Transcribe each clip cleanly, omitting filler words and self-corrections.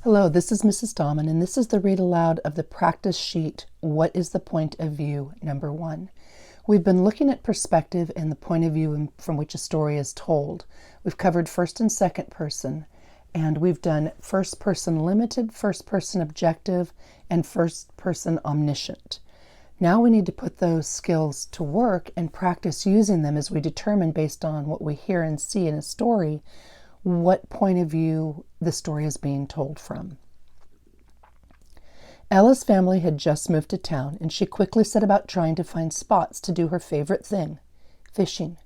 Hello, this is Mrs. Dahman, and this is the read aloud of the practice sheet, What is the Point of View, number 1. We've been looking at perspective and the point of view from which a story is told. We've covered first and second person, and we've done first person limited, first person objective, and first person omniscient. Now we need to put those skills to work and practice using them as we determine, based on what we hear and see in a story, what point of view the story is being told from. Ella's family had just moved to town, and she quickly set about trying to find spots to do her favorite thing, fishing.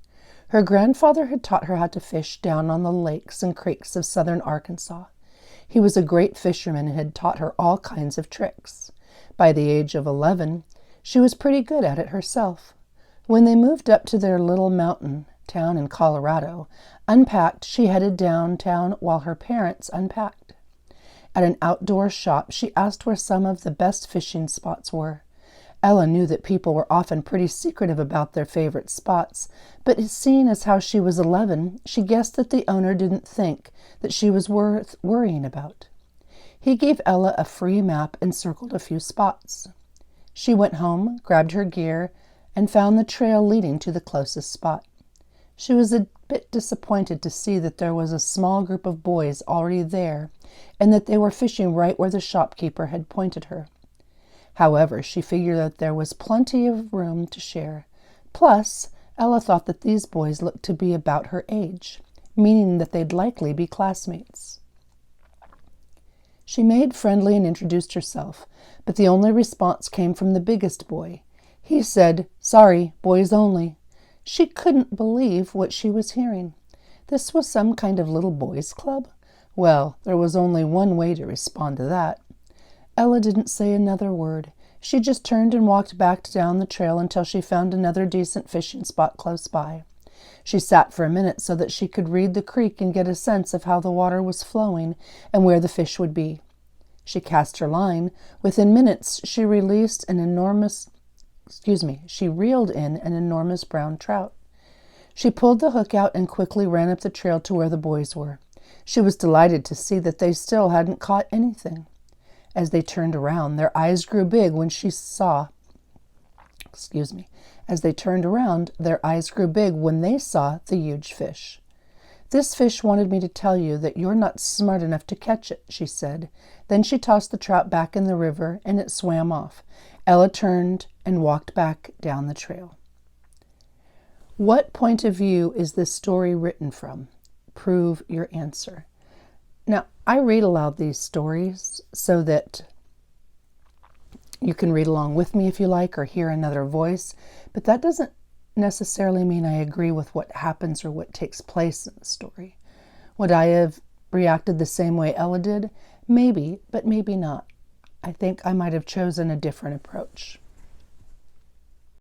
Her grandfather had taught her how to fish down on the lakes and creeks of southern Arkansas. He was a great fisherman and had taught her all kinds of tricks. By the age of 11, she was pretty good at it herself. When they moved up to their little mountain town in Colorado, unpacked, she headed downtown while her parents unpacked. At an outdoor shop, she asked where some of the best fishing spots were. Ella knew that people were often pretty secretive about their favorite spots, but seeing as how she was 11, she guessed that the owner didn't think that she was worth worrying about. He gave Ella a free map and circled a few spots. She went home, grabbed her gear, and found the trail leading to the closest spot. She was a bit disappointed to see that there was a small group of boys already there, and that they were fishing right where the shopkeeper had pointed her. However, she figured that there was plenty of room to share. Plus, Ella thought that these boys looked to be about her age, meaning that they'd likely be classmates. She made friendly and introduced herself, but the only response came from the biggest boy. He said, "Sorry, boys only." She couldn't believe what she was hearing. This was some kind of little boys' club? Well, there was only one way to respond to that. Ella didn't say another word. She just turned and walked back down the trail until she found another decent fishing spot close by. She sat for a minute so that she could read the creek and get a sense of how the water was flowing and where the fish would be. She cast her line. Within minutes, she reeled in an enormous brown trout. She pulled the hook out and quickly ran up the trail to where the boys were. She was delighted to see that they still hadn't caught anything. As they turned around, their eyes grew big when they saw the huge fish. "This fish wanted me to tell you that you're not smart enough to catch it," she said. Then she tossed the trout back in the river, and it swam off. Ella turned and walked back down the trail. What point of view is this story written from? Prove your answer. Now, I read aloud these stories so that you can read along with me if you like, or hear another voice, but that doesn't necessarily mean I agree with what happens or what takes place in the story. Would I have reacted the same way Ella did? Maybe, but maybe not. I think I might have chosen a different approach.